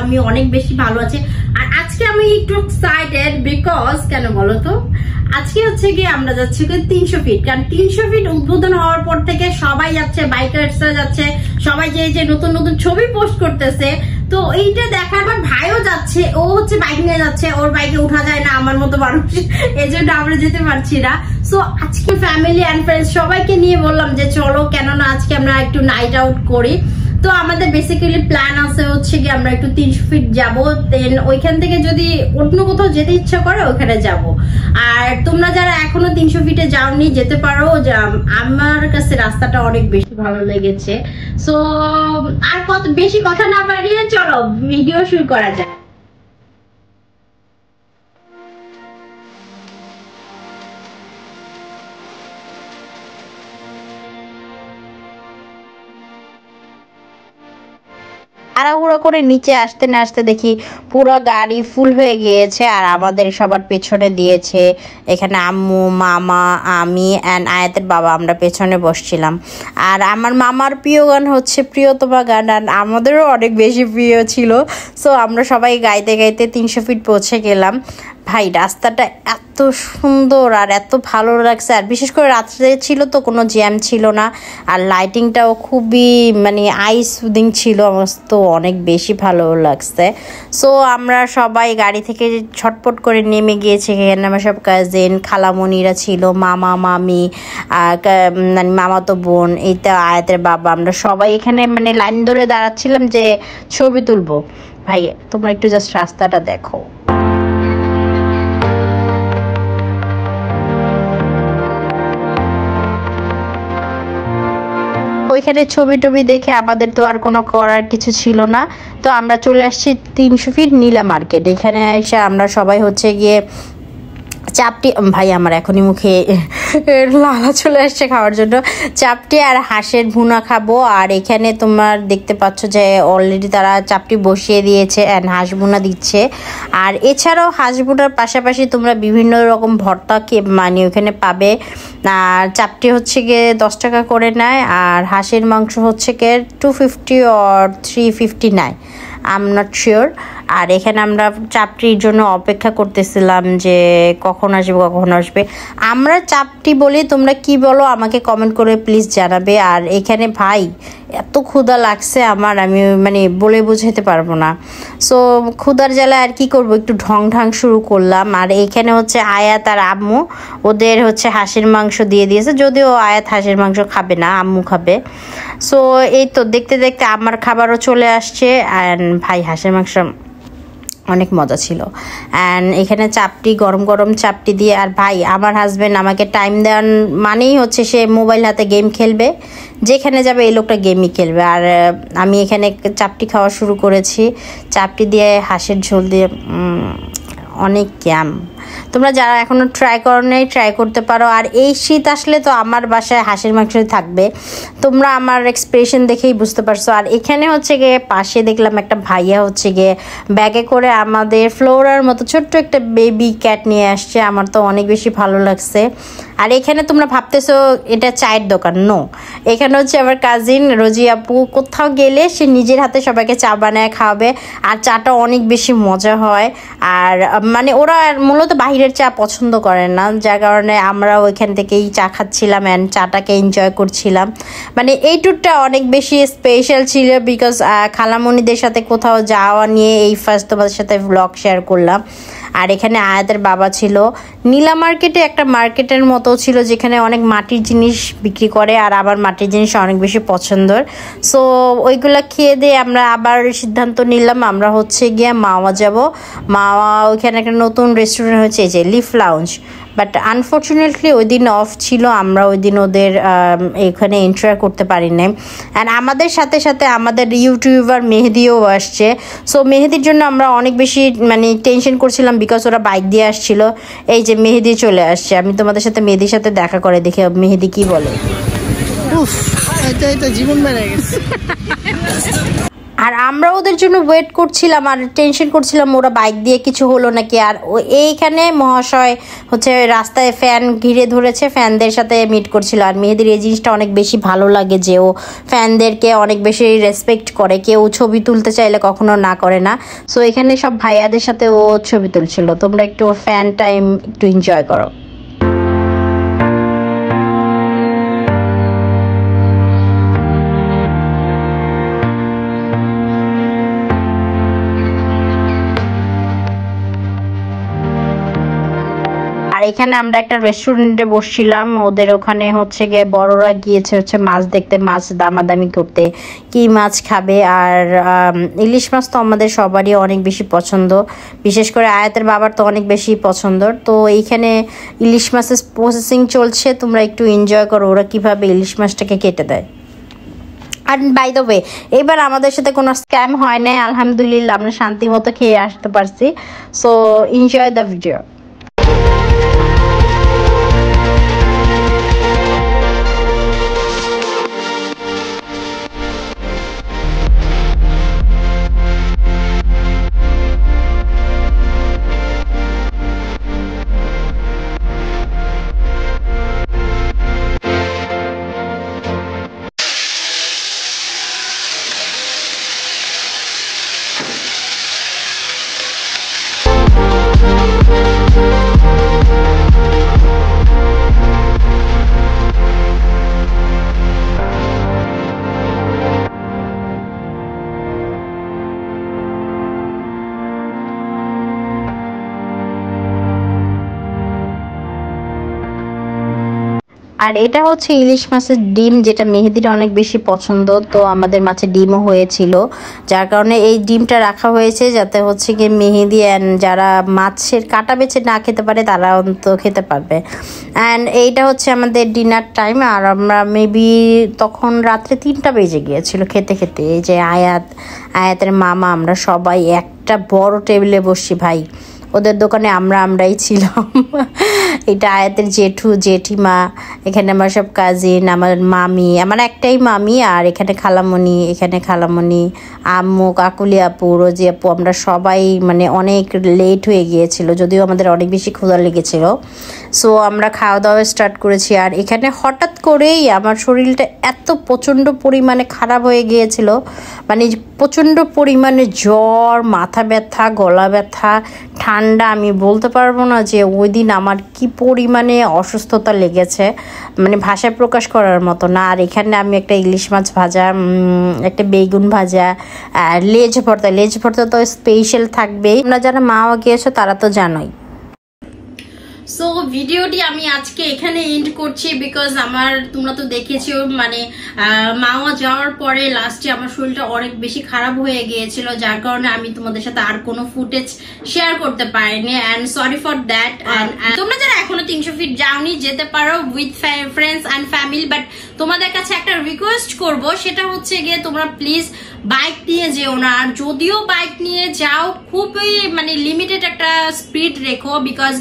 আমি অনেক বেশি ভালো আছি। আর আজকে আমি একটু এক্সাইটেড বিকজ কেন বলো তো, আজকে হচ্ছে গিয়ে আমরা যাচ্ছি 300 ফিট, কারণ 300 ফিট উদ্বোধন হওয়ার পর থেকে সবাই যাচ্ছে, বাইকার্সরা যাচ্ছে, সবাই যে নতুন নতুন ছবি পোস্ট করতেছে। তো এইটা দেখার পর ভাইও যাচ্ছে, ও হচ্ছে বাইক নিয়ে যাচ্ছে, ওর বাইকে উঠা যায় না আমার মতো মানুষ, এই জন্য আমরা যেতে পারছি না। সো আজকে ফ্যামিলি অ্যান্ড ফ্রেন্ডস সবাইকে নিয়ে বললাম যে চলো, কেননা আজকে আমরা একটু নাইট আউট করি। তো আমাদের বেসিক্যালি প্ল্যান আছে হচ্ছে কি আমরা একটু 300 ফিট যাবো, দেন ওইখান থেকে যদি অন্য কোথাও যেতে ইচ্ছা করে ওখানে যাব। আর তোমরা যারা এখনো 300 ফিটে যাওনি যেতে পারো, আমার কাছে রাস্তাটা অনেক বেশি ভালো লেগেছে। সো আর কত বেশি কথা না বাড়িয়ে চলো ভিডিও শুরু করা যায়। তাড়াহুড়ো করে নিচে আসতে না আসতে দেখি পুরো গাড়ি ফুল হয়ে গিয়েছে, আর আমাদের সবার পেছনে দিয়েছে। এখানে আম্মু, মামা, আমি অ্যান্ড আয়াতের বাবা আমরা পেছনে বসছিলাম। আর আমার মামার প্রিয় গান হচ্ছে প্রিয়তমা গান, আর আমাদেরও অনেক বেশি প্রিয় ছিল। সো আমরা সবাই গাইতে গাইতে 300 ফিট পৌঁছে গেলাম। ভাই রাস্তাটা এত সুন্দর আর এত ভালো লাগছে, আর বিশেষ করে রাত্রে ছিল তো কোনো জ্যাম ছিল না, আর লাইটিংটাও খুবই মানে আই সুদিং ছিল, আমার তো অনেক বেশি ভালো লাগছে। সো আমরা সবাই গাড়ি থেকে ছটপট করে নেমে গিয়েছি। এখানে আমার সব কাজিন, খালামণিরা ছিল, মামা, মামি, মানে মামাতো বোন, এইটা আয়াতের বাবা, আমরা সবাই এখানে মানে লাইন ধরে দাঁড়াচ্ছিলাম যে ছবি তুলবো। ভাই তোমরা একটু জাস্ট রাস্তাটা দেখো। ওইখানে ছবি টবি দেখে আমাদের তো আর কোনো করার কিছু ছিল না। তো আমরা চলে আসছি 300 ফিট নীলা মার্কেট। এখানে এসে আমরা সবাই হচ্ছে গিয়ে চাপটি, ভাই আমার এখনই মুখে লালা চলে আসছে খাওয়ার জন্য, চাপটি আর হাঁসের ভুনা খাবো। আর এখানে তোমার দেখতে পাচ্ছ যে অলরেডি তারা চাপটি বসিয়ে দিয়েছে অ্যান্ড হাঁস ভুনা দিচ্ছে। আর এছাড়াও হাঁস ভুনার পাশাপাশি তোমরা বিভিন্ন রকম ভর্তা মানে ওখানে পাবে। আর চাপটি হচ্ছে গিয়ে 10 টাকা করে নেয়, আর হাঁসের মাংস হচ্ছে গিয়ে 250 or 359, I am not sure. আর এখানে আমরা চাপটির জন্য অপেক্ষা করতেছিলাম যে কখন আসবে। আমরা চাপটি বলি, তোমরা কি বলো আমাকে কমেন্ট করে প্লিজ জানাবে। আর এখানে ভাই এত ক্ষুধা লাগছে আমার, আমি মানে বলে বোঝাতে পারবো না। সো ক্ষুধার জ্বালায় আর কি করব, একটু ঢং শুরু করলাম। আর এখানে হচ্ছে আয়াত আর আম্মু, ওদের হচ্ছে হাঁসের মাংস দিয়ে দিয়েছে, যদিও আয়াত হাঁসের মাংস খাবে না, আম্মু খাবে। সো এই তো দেখতে দেখতে আমার খাবারও চলে আসছে। অ্যান্ড ভাই হাঁসের মাংস অনেক মজা ছিল। অ্যান্ড এখানে চাপটি গরম গরম চাপটি দিয়ে, আর ভাই আমার হাজব্যান্ড আমাকে টাইম দেওয়ার মানেই হচ্ছে সে মোবাইল হাতে গেম খেলবে, যেখানে যাবে এই লোকটা গেমই খেলবে। আর আমি এখানে চাপটি খাওয়া শুরু করেছি, চাপটি দিয়ে হাঁসের ঝোল দিয়ে, অনেক ক্যাম। তোমরা যারা এখনো ট্রাই করো নাই ট্রাই করতে পারো। আর এই শীত আসলে তো আমার বাসায় হাঁসের মাংস থাকবে, তোমরা আমার এক্সপ্রেশন দেখেই বুঝতে পারছো। আর এখানে হচ্ছে গিয়ে পাশে দেখলাম একটা ভাইয়া হচ্ছে গিয়ে ব্যাগে করে আমাদের ফ্লোরার মতো ছোট্ট একটা বেবি ক্যাট নিয়ে আসছে, আমার তো অনেক বেশি ভালো লাগছে। আর এখানে তোমরা ভাবতেছো এটা চায়ের দোকান, নো, এখানে হচ্ছে আমার কাজিন রোজি আপু কোথাও গেলে সে নিজের হাতে সবাইকে চা বানায় খাওয়াবে, আর চাটা অনেক বেশি মজা হয়। আর মানে ওরা মূলত বাহিরের চা পছন্দ করে না, যার কারণে আমরা ওইখান থেকেই চা খাচ্ছিলাম অ্যান্ড চাটাকে এনজয় করছিলাম। মানে এই ট্যুরটা অনেক বেশি স্পেশাল ছিল বিকজ খালামণিদের সাথে কোথাও যাওয়া নিয়ে এই ফার্স্ট তোমাদের সাথে ব্লগ শেয়ার করলাম। আর এখানে আয়াতের বাবা ছিল। নীলা মার্কেটে একটা মার্কেটের মতো ছিল যেখানে অনেক মাটির জিনিস বিক্রি করে, আর আবার মাটির জিনিস অনেক বেশি পছন্দর। সো ওইগুলা খেয়ে দিয়ে আমরা আবার সিদ্ধান্ত নিলাম আমরা হচ্ছে গিয়ে মাওয়া যাব। মাওয়া ওইখানে একটা নতুন রেস্টুরেন্ট হচ্ছে, এই যে লিফ লাউঞ্জ, বাট আনফর্চুনেটলি ওই দিন অফ ছিল, আমরা ওই দিন ওদের এখানে এন্টার করতে পারি নাই। অ্যান্ড আমাদের সাথে সাথে আমাদের ইউটিউবার মেহেদিও আসছে। সো মেহেদির জন্য আমরা অনেক বেশি মানে টেনশন করছিলাম বিকজ ওরা বাইক দিয়ে আসছিল। এই যে মেহেদি চলে আসছে, আমি তোমাদের সাথে মেহেদির সাথে দেখা করে দেখি মেহেদি কি বলে। জীবন বেড়ে গেছে। আর আমরা ওদের জন্য ওয়েট করছিলাম আর টেনশন করছিলাম ওরা বাইক দিয়ে কিছু হলো নাকি। আর এইখানে মহাশয় হচ্ছে রাস্তায় ফ্যান ঘিরে ধরেছে, ফ্যানদের সাথে মিট করছিল। আর মেহেদির এই জিনিসটা অনেক বেশি ভালো লাগে যে ও ফ্যানদেরকে অনেক বেশি রেসপেক্ট করে, কেউ ছবি তুলতে চাইলে কখনো না করে না। সো এখানে সব ভাইয়াদের সাথে ও ছবি তুলছিল। তোমরা একটু ফ্যান টাইম একটু এনজয় করো। আর এখানে আমরা একটা রেস্টুরেন্টে বসছিলাম, ওদের ওখানে হচ্ছে গিয়ে বড়রা গিয়েছে হচ্ছে মাছ দেখতে, মাছ দামাদামি করতে কি মাছ খাবে। আর ইলিশ মাছ তো আমাদের সবারই অনেক বেশি পছন্দ, বিশেষ করে আয়াতের বাবার তো অনেক বেশি পছন্দ। তো এইখানে ইলিশ মাছের প্রসেসিং চলছে, তোমরা একটু এনজয় করো ওরা কিভাবে ইলিশ মাছটাকে কেটে দেয়। আর বাই দ্য ওয়ে এবার আমাদের সাথে কোনো স্ক্যাম হয় না, আলহামদুলিল্লাহ আমরা শান্তি মতো খেয়ে আসতে পারছি। So enjoy the video. আর এটা হচ্ছে ইলিশ মাছের ডিম, যেটা মেহেদির অনেক বেশি পছন্দ। তো আমাদের মাছের ডিমও হয়েছিল, যার কারণে এই ডিমটা রাখা হয়েছে যাতে হচ্ছে কি মেহেদি অ্যান্ড যারা মাছের কাটা বেছে না খেতে পারে তারা অন্তত খেতে পারবে। অ্যান্ড এইটা হচ্ছে আমাদের ডিনার টাইম। আর আমরা মেবি তখন রাত্রে 3টা বেজে গিয়েছিল খেতে খেতে। এই যে আয়াতের মামা আমরা সবাই একটা বড় টেবিলে বসছি ভাই, ওদের দোকানে আমরাই ছিলাম। এটা আয়াতের জেঠু জেঠিমা, এখানে আমার সব কাজিন, আমার মামি, আমার একটাই মামি, আর এখানে খালামণি, আম্মু, কাকুলি আপু, রোজি আপু, আমরা সবাই মানে অনেক লেট হয়ে গিয়েছিল, যদিও আমাদের অনেক বেশি ক্ষুধা লেগেছিল। সো আমরা খাওয়া দাওয়া স্টার্ট করেছি। আর এখানে হঠাৎ করেই আমার শরীরটা এত প্রচণ্ড পরিমাণে খারাপ হয়ে গিয়েছিল, মানে প্রচণ্ড পরিমাণে জ্বর, মাথা ব্যথা, গলা ব্যথা, ঠান্ডা, আমি বলতে পারবো না যে ওই দিন আমার কি পরিমাণে অসুস্থতা লেগেছে, মানে ভাষায় প্রকাশ করার মতো না। আর এখানে আমি একটা ইলিশ মাছ ভাজা, একটা বেগুন ভাজা, আর লেজ ভর্তা তো স্পেশাল থাকবেই। তোমরা যারা মাওয়া গিয়েছো তারা তো জানোই। সো ভিডিওটি আমি আজকে এখানে এন্ড করছি, বিকজ তোমরা তো দেখেছো মানে মাওয়া যাওয়ার পরে লাস্টে আমার শরীরটা অনেক বেশি খারাপ হয়ে গিয়েছিল, যার কারণে আমি তোমাদের সাথে আর কোনো ফুটেজ শেয়ার করতে পারিনি, অ্যান্ড সরি ফর দ্যাট। তোমরা যারা এখনো 300 ফিট যাওনি যেতে পারো with friends and family, but তোমাদের কাছে একটা রিকোয়েস্ট করব, সেটা হচ্ছে গিয়ে তোমরা প্লিজ বাইক নিয়ে যেও না। আর যদিও বাইক নিয়ে যাও খুবই মানে লিমিটেড একটা স্পিড রেখো, বিকজ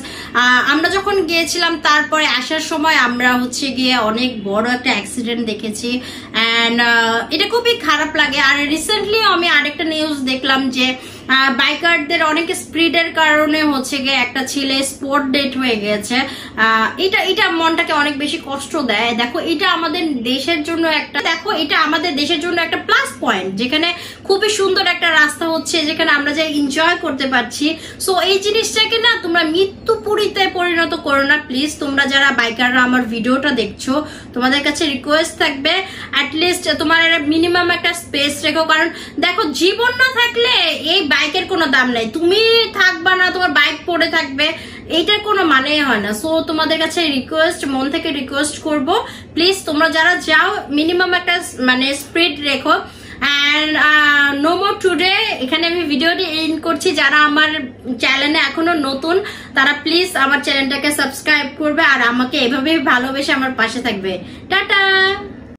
আমরা যখন গিয়েছিলাম তারপরে আসার সময় আমরা হচ্ছে গিয়ে অনেক বড় একটা অ্যাক্সিডেন্ট দেখেছি, অ্যান্ড এটা খুবই খারাপ লাগে। আর রিসেন্টলি আমি আরেকটা নিউজ দেখলাম যে বাইকারদের অনেক স্পিডের কারণে হচ্ছে গিয়ে একটা ছেলে স্পট ডেট হয়ে গেছে। এটা মনটাকে অনেক বেশি কষ্ট দেয়। দেখো এটা আমাদের দেশের জন্য একটা প্লাস পয়েন্ট, যেখানে খুবই সুন্দর একটা রাস্তা হচ্ছে, যেখানে আমরা যাই এনজয় করতে পারছি। সো এই জিনিসটাকে না তোমরা মৃত্যুপুরীতে পরিণত করো না প্লিজ। তোমরা যারা বাইকাররা আমার ভিডিওটা দেখছো, তোমাদের কাছে রিকোয়েস্ট থাকবে অ্যাটলিস্ট তোমার মিনিমাম একটা স্পেস রেখো, কারণ দেখো জীবন না থাকলে এই বাইকের কোনো দাম নাই। তুমি থাকবা না, তোমার বাইক পড়ে থাকবে, এইটার কোনো মানে হয় না। সো তোমাদের কাছে রিকোয়েস্ট, মন থেকে রিকোয়েস্ট করব প্লিজ তোমরা যারা যাও মিনিমাম একটা মানে স্পিড রেখো। অ্যান্ড নো মোর টুডে, এখানে আমি ভিডিওটি এন্ড করছি। যারা আমার চ্যানেলে এখনো নতুন তারা প্লিজ আমার চ্যানেলটাকে সাবস্ক্রাইব করবে আর আমাকে এভাবেই ভালোবেসে আমার পাশে থাকবে। টাটা।